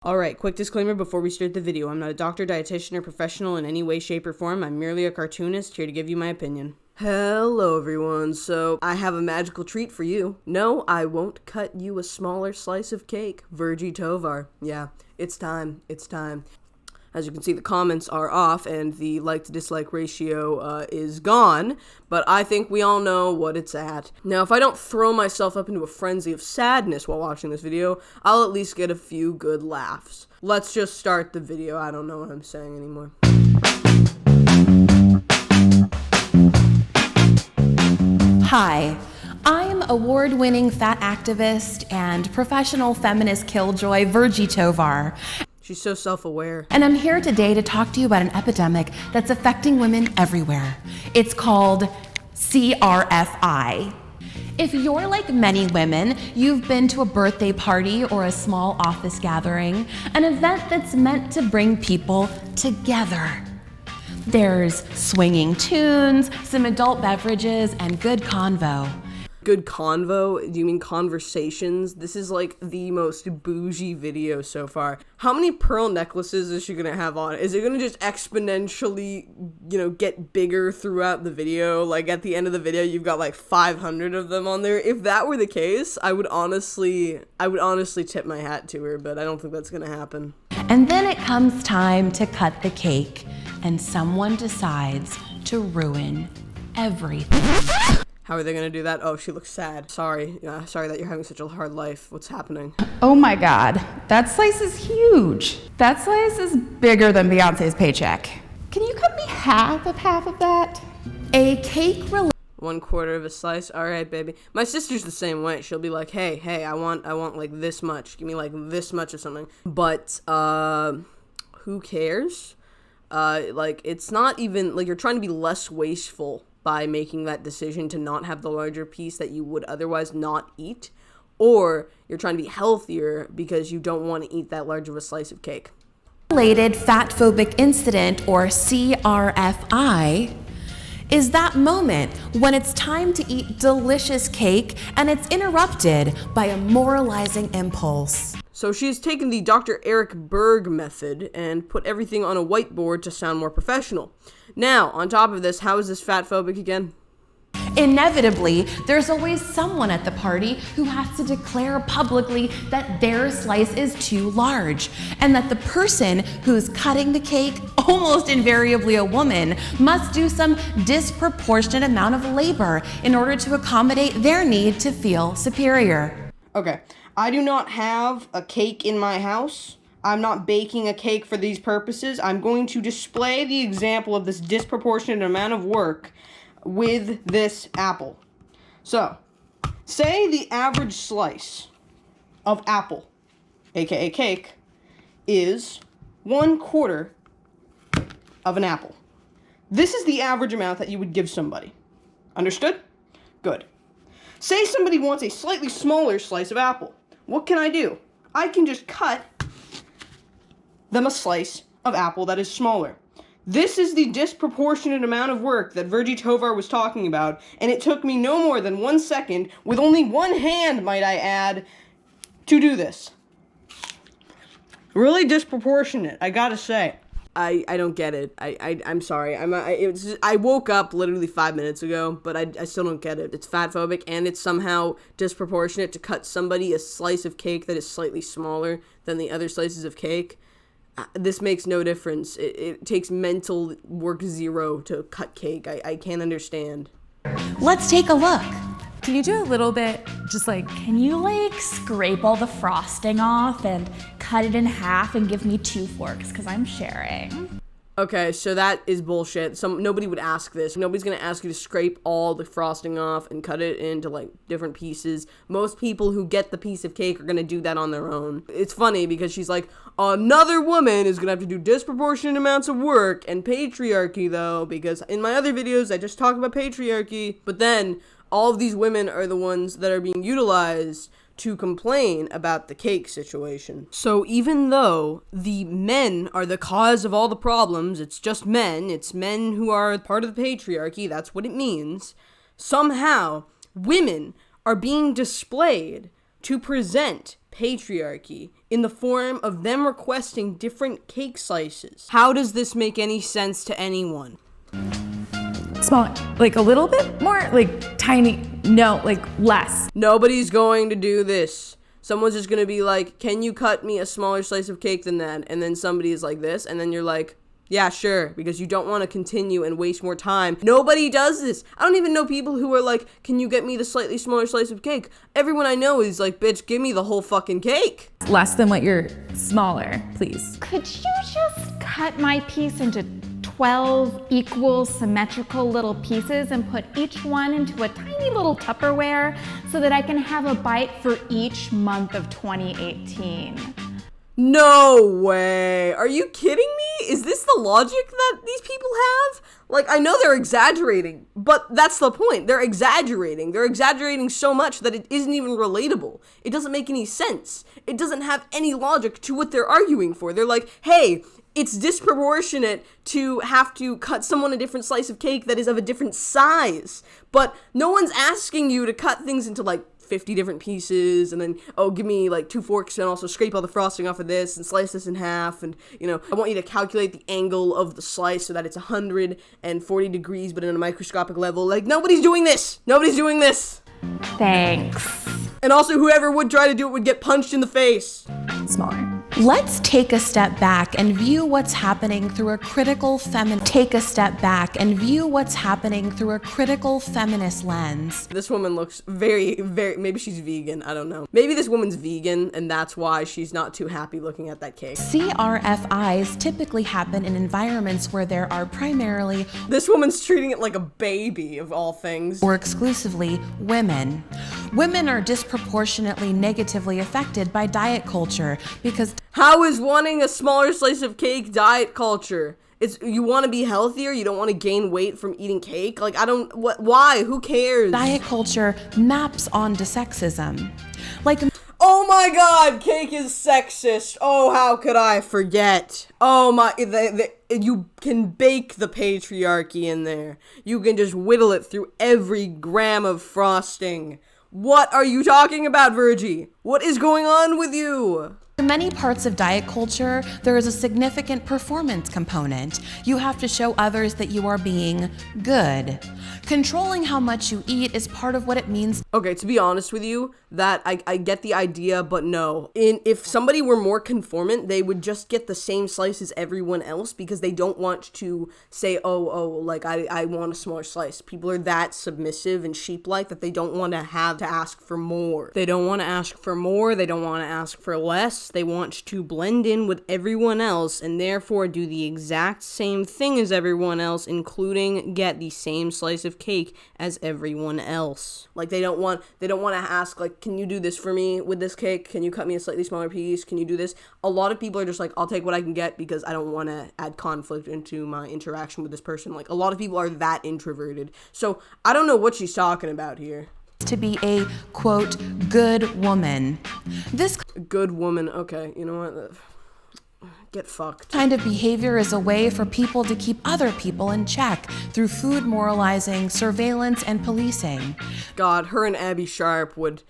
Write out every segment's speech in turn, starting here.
Alright, quick disclaimer before we start the video. I'm not a doctor, dietitian, or professional in any way, shape, or form. I'm merely a cartoonist here to give you my opinion. Hello everyone, so I have a magical treat for you. No, I won't cut you a smaller slice of cake. Virgie Tovar. Yeah, it's time. As you can see, the comments are off and the like to dislike ratio is gone, but I think we all know what it's at. Now, if I don't throw myself up into a frenzy of sadness while watching this video, I'll at least get a few good laughs. Let's just start the video. I don't know what I'm saying anymore. Hi, I'm award-winning fat activist and professional feminist killjoy Virgie Tovar. She's so self-aware. And I'm here today to talk to you about an epidemic that's affecting women everywhere. It's called CRFI. If you're like many women, you've been to a birthday party or a small office gathering, an event that's meant to bring people together. There's swinging tunes, some adult beverages, and good convo. Good convo? Do you mean conversations? This is like the most bougie video so far. How many pearl necklaces is she gonna have on? Is it gonna just exponentially, get bigger throughout the video? Like at the end of the video, you've got like 500 of them on there. If that were the case, I would honestly tip my hat to her, but I don't think that's gonna happen. And then it comes time to cut the cake, and someone decides to ruin everything. How are they gonna do that? Oh, she looks sad. Sorry that you're having such a hard life. What's happening? Oh my God, that slice is huge. That slice is bigger than Beyonce's paycheck. Can you cut me half of that? A cake 1/4 of a slice. All right, baby. My sister's the same way. She'll be like, hey, I want like this much. Give me like this much of something. But who cares? Like it's not even like you're trying to be less wasteful by making that decision to not have the larger piece that you would otherwise not eat, or you're trying to be healthier because you don't want to eat that large of a slice of cake. Related fat-phobic incident, or CRFI, is that moment when it's time to eat delicious cake and it's interrupted by a moralizing impulse. So she's taken the Dr. Eric Berg method and put everything on a whiteboard to sound more professional. Now, on top of this, how is this fat phobic again? Inevitably, there's always someone at the party who has to declare publicly that their slice is too large, and that the person who's cutting the cake, almost invariably a woman, must do some disproportionate amount of labor in order to accommodate their need to feel superior. Okay, I do not have a cake in my house. I'm not baking a cake for these purposes. I'm going to display the example of this disproportionate amount of work with this apple. So, say the average slice of apple, aka cake, is 1/4 of an apple. This is the average amount that you would give somebody. Understood? Good. Say somebody wants a slightly smaller slice of apple. What can I do? I can just cut them a slice of apple that is smaller. This is the disproportionate amount of work that Virgie Tovar was talking about, and it took me no more than 1 second, with only one hand, might I add, to do this. Really disproportionate, I gotta say. I don't get it. I'm sorry. I woke up literally 5 minutes ago, but I still don't get it. It's fat phobic, and it's somehow disproportionate to cut somebody a slice of cake that is slightly smaller than the other slices of cake. This makes no difference. It takes mental work zero to cut cake. I can't understand. Let's take a look. Can you do a little bit, can you scrape all the frosting off and cut it in half and give me 2 forks, because I'm sharing. Okay, so that is bullshit. Nobody would ask this. Nobody's gonna ask you to scrape all the frosting off and cut it into different pieces. Most people who get the piece of cake are gonna do that on their own. It's funny because she's like, another woman is gonna have to do disproportionate amounts of work, and patriarchy though, because in my other videos I just talk about patriarchy, but then all of these women are the ones that are being utilized to complain about the cake situation. So even though the men are the cause of all the problems, it's just men, it's men who are part of the patriarchy, that's what it means, somehow women are being displayed to present patriarchy in the form of them requesting different cake slices. How does this make any sense to anyone? Small, like a little bit more, like tiny, no, like less. Nobody's going to do this. Someone's just going to be like, can you cut me a smaller slice of cake than that? And then somebody is like this, and then you're like, yeah, sure, because you don't want to continue and waste more time. Nobody does this. I don't even know people who are like, can you get me the slightly smaller slice of cake? Everyone I know is like, bitch, give me the whole fucking cake. Less than what you're smaller, please. Could you just cut my piece into 12 equal symmetrical little pieces and put each one into a tiny little Tupperware so that I can have a bite for each month of 2018? No way. Are you kidding me? Is this the logic that these people have? Like, I know they're exaggerating, but that's the point. They're exaggerating. They're exaggerating so much that it isn't even relatable. It doesn't make any sense. It doesn't have any logic to what they're arguing for. They're like, hey, it's disproportionate to have to cut someone a different slice of cake that is of a different size. But no one's asking you to cut things into like 50 different pieces and then, oh, give me like 2 forks and also scrape all the frosting off of this and slice this in half. And, you know, I want you to calculate the angle of the slice so that it's 140 degrees, but in a microscopic level. Like, nobody's doing this. Nobody's doing this. Thanks. And also, whoever would try to do it would get punched in the face. Smaller. Let's take a step back and view what's happening through a critical feminist lens. This woman looks very, maybe she's vegan, I don't know. Maybe this woman's vegan and that's why she's not too happy looking at that cake. CRFIs typically happen in environments where there are primarily This woman's treating it like a baby, of all things. or exclusively women. Women are disproportionately negatively affected by diet culture because How is wanting a smaller slice of cake diet culture? It's, you want to be healthier? You don't want to gain weight from eating cake? Like, why? Who cares? diet culture maps onto sexism. Like, Oh my god, cake is sexist. Oh, how could I forget? Oh my, you can bake the patriarchy in there. You can just whittle it through every gram of frosting. What are you talking about, Virgie? What is going on with you? in many parts of diet culture, there is a significant performance component. You have to show others that you are being good. Controlling how much you eat is part of what it means. Okay, to be honest with you, that I get the idea, but no. If somebody were more conformant, they would just get the same slice as everyone else because they don't want to say, like, I want a smaller slice. People are that submissive and sheep-like that they don't want to have to ask for more. They don't want to ask for more. They don't want to ask for less. They want to blend in with everyone else and therefore do the exact same thing as everyone else, including get the same slice of cake as everyone else. Like, they don't want to ask, like, can you do this for me with this cake? Can you cut me a slightly smaller piece? Can you do this? A lot of people are just like, I'll take what I can get because I don't want to add conflict into my interaction with this person. Like, a lot of people are that introverted. So I don't know what she's talking about here. To be a, quote, good woman. This Good woman. Okay, you know what? Get fucked. kind of behavior is a way for people to keep other people in check through food moralizing, surveillance, and policing. God, her and Abby Sharp would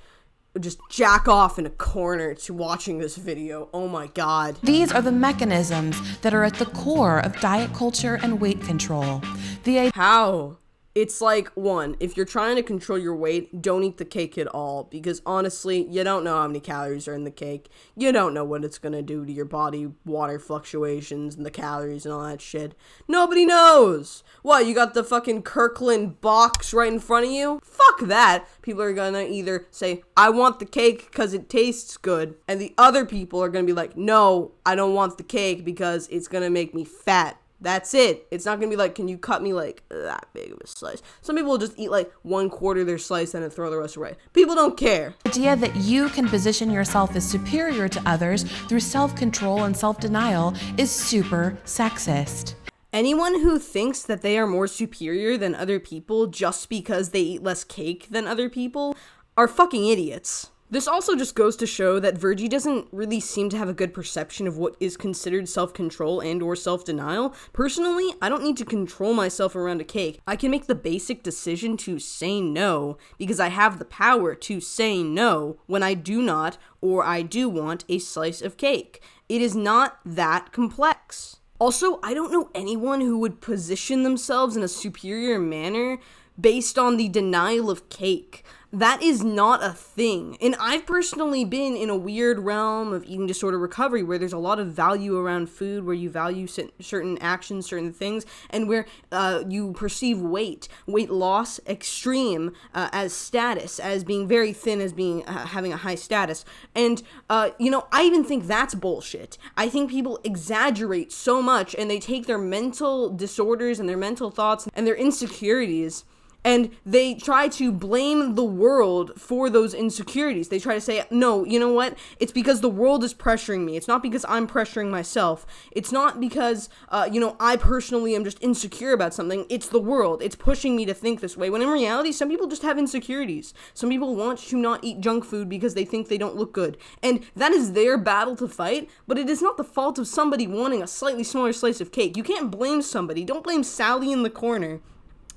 just jack off in a corner to watching this video. Oh my god. These are the mechanisms that are at the core of diet culture and weight control. The How? It's like, one, if you're trying to control your weight, don't eat the cake at all, because honestly, you don't know how many calories are in the cake. You don't know what it's gonna do to your body, water fluctuations, and the calories and all that shit. Nobody knows! What, you got the fucking Kirkland box right in front of you? Fuck that! People are gonna either say, I want the cake because it tastes good, and the other people are gonna be like, no, I don't want the cake because it's gonna make me fat. That's it. It's not gonna be like, can you cut me like that big of a slice? Some people will just eat like 1/4 their slice and then throw the rest away. People don't care. idea that you can position yourself as superior to others through self-control and self-denial is super sexist. Anyone who thinks that they are more superior than other people just because they eat less cake than other people are fucking idiots. This also just goes to show that Virgie doesn't really seem to have a good perception of what is considered self-control and or self-denial. Personally, I don't need to control myself around a cake. I can make the basic decision to say no because I have the power to say no when I do not or I do want a slice of cake. It is not that complex. Also, I don't know anyone who would position themselves in a superior manner based on the denial of cake. That is not a thing. And I've personally been in a weird realm of eating disorder recovery where there's a lot of value around food, where you value certain actions, certain things, and where you perceive weight loss, extreme, as status, as being very thin, as being having a high status. And, I even think that's bullshit. I think people exaggerate so much and they take their mental disorders and their mental thoughts and their insecurities and they try to blame the world for those insecurities. They try to say, no, you know what? It's because the world is pressuring me. It's not because I'm pressuring myself. It's not because, I personally am just insecure about something. It's the world. It's pushing me to think this way. When in reality, some people just have insecurities. Some people want to not eat junk food because they think they don't look good. And that is their battle to fight, but it is not the fault of somebody wanting a slightly smaller slice of cake. You can't blame somebody. Don't blame Sally in the corner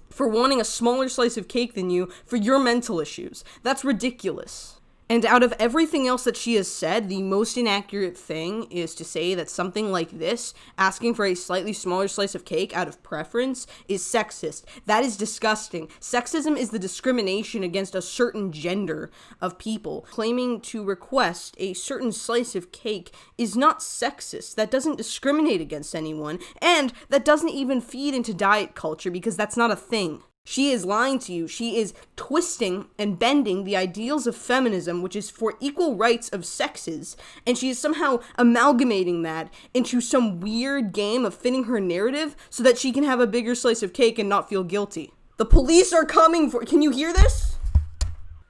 for wanting a smaller slice of cake than you for your mental issues. That's ridiculous. And out of everything else that she has said, the most inaccurate thing is to say that something like this, asking for a slightly smaller slice of cake out of preference, is sexist. That is disgusting. Sexism is the discrimination against a certain gender of people. Claiming to request a certain slice of cake is not sexist. That doesn't discriminate against anyone, and that doesn't even feed into diet culture because that's not a thing. She is lying to you. She is twisting and bending the ideals of feminism, which is for equal rights of sexes, and she is somehow amalgamating that into some weird game of fitting her narrative so that she can have a bigger slice of cake and not feel guilty. The police are coming for... Can you hear this?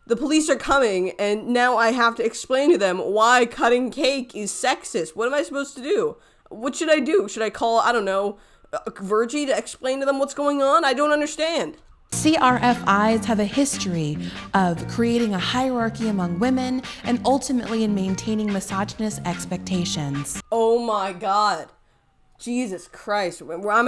The police are coming, and now I have to explain to them why cutting cake is sexist. What am I supposed to do? What should I do? Should I call, Virgie to explain to them what's going on? I don't understand. CRFIs have a history of creating a hierarchy among women and ultimately in maintaining misogynist expectations. Oh my God. Jesus Christ. I'm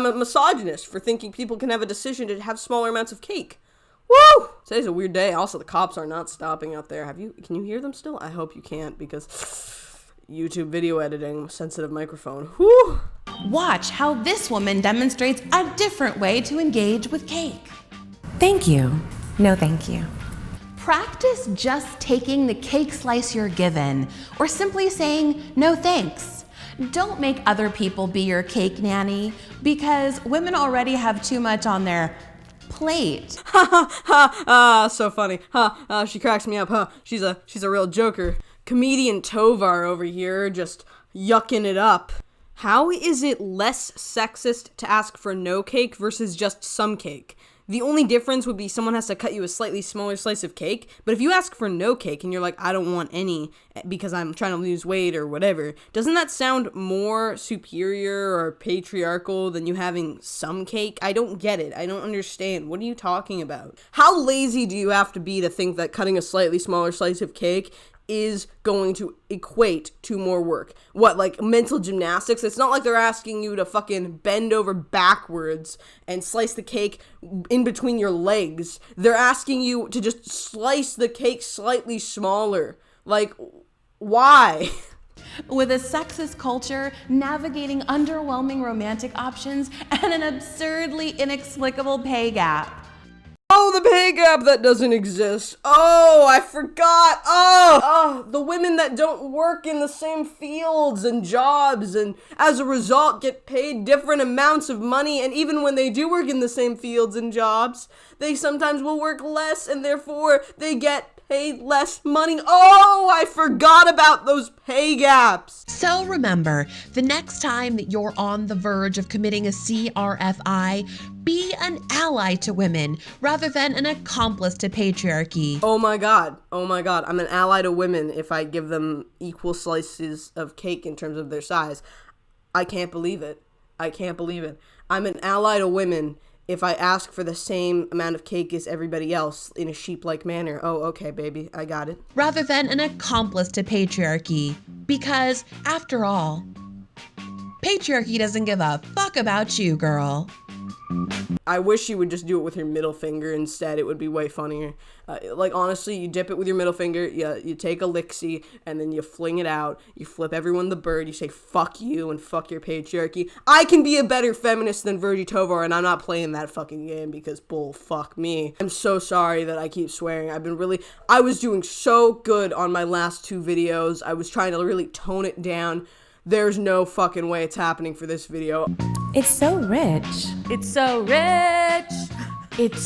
a misogynist for thinking people can have a decision to have smaller amounts of cake. Woo! Today's a weird day. Also, the cops are not stopping out there. Can you hear them still? I hope you can't because YouTube video editing, sensitive microphone. Whew! Watch how this woman demonstrates a different way to engage with cake. Thank you. No, thank you. Practice just taking the cake slice you're given, or simply saying no thanks. Don't make other people be your cake nanny, because women already have too much on their plate. So funny. She cracks me up, She's a real joker. Comedian Tovar over here, just yucking it up. How is it less sexist to ask for no cake versus just some cake? The only difference would be someone has to cut you a slightly smaller slice of cake, but if you ask for no cake and you're like, I don't want any because I'm trying to lose weight or whatever, doesn't that sound more superior or patriarchal than you having some cake? I don't get it. I don't understand. What are you talking about? How lazy do you have to be to think that cutting a slightly smaller slice of cake is going to equate to more work? What, like mental gymnastics? It's not like they're asking you to fucking bend over backwards and slice the cake in between your legs. They're asking you to just slice the cake slightly smaller. Like, why? With a sexist culture, navigating underwhelming romantic options, and an absurdly inexplicable pay gap. Oh, the pay gap that doesn't exist. Oh, I forgot. The women that don't work in the same fields and jobs and as a result get paid different amounts of money. And even when they do work in the same fields and jobs, they sometimes will work less and therefore they get paid less money. Oh, I forgot about those pay gaps. So remember, the next time that you're on the verge of committing a CRFI, be an ally to women rather than an accomplice to patriarchy. Oh my God. I'm an ally to women if I give them equal slices of cake in terms of their size. I can't believe it. I'm an ally to women if I ask for the same amount of cake as everybody else in a sheep-like manner. Oh, okay, baby, I got it. Rather than an accomplice to patriarchy. Because, after all, patriarchy doesn't give a fuck about you, girl. I wish you would just do it with your middle finger instead. It would be way funnier. Like, honestly, you dip it with your middle finger, you take a licksy, and then you fling it out. You flip everyone the bird. You say, fuck you and fuck your patriarchy. I can be a better feminist than Virgie Tovar, and I'm not playing that fucking game because bull fuck me. I'm so sorry that I keep swearing. I was doing so good on my last 2 videos. I was trying to really tone it down. There's no fucking way it's happening for this video. It's so rich. It's so rich. It's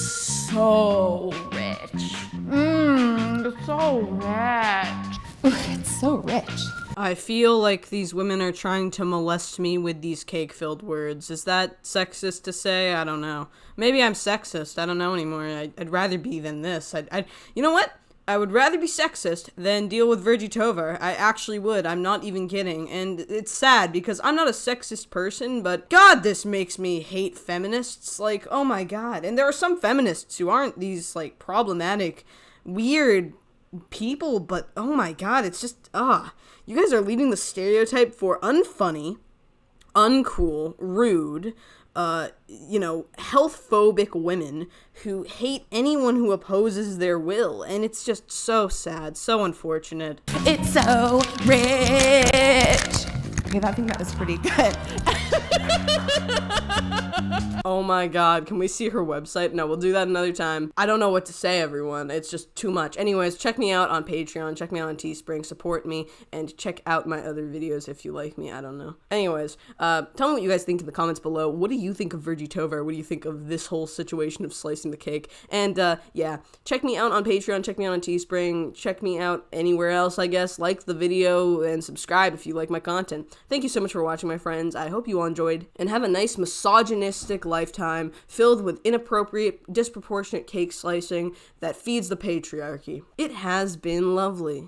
so rich. It's so rich. It's so rich. I feel like these women are trying to molest me with these cake-filled words. Is that sexist to say? I don't know. Maybe I'm sexist. I don't know anymore. I'd rather be than this. You know what? I would rather be sexist than deal with Virgie Tovar. I actually would. I'm not even kidding. And it's sad because I'm not a sexist person, but God, this makes me hate feminists. Like, oh my God. And there are some feminists who aren't these, like, problematic, weird people, but oh my God, it's just, you guys are leading the stereotype for unfunny, uncool, rude, health-phobic women who hate anyone who opposes their will, and it's just so sad, so unfortunate. It's so rich. Okay, I think that was pretty good. Oh my God, can we see her website? No, we'll do that another time. I don't know what to say, everyone. It's just too much. Anyways, check me out on Patreon, check me out on Teespring, support me, and check out my other videos if you like me. I don't know. Anyways, tell me what you guys think in the comments below. What do you think of Virgie Tovar? What do you think of this whole situation of slicing the cake? And, yeah, check me out on Patreon, check me out on Teespring, check me out anywhere else, I guess. Like the video and subscribe if you like my content. Thank you so much for watching, my friends. I hope you all enjoyed, and have a nice misogynistic lifetime filled with inappropriate, disproportionate cake slicing that feeds the patriarchy. It has been lovely.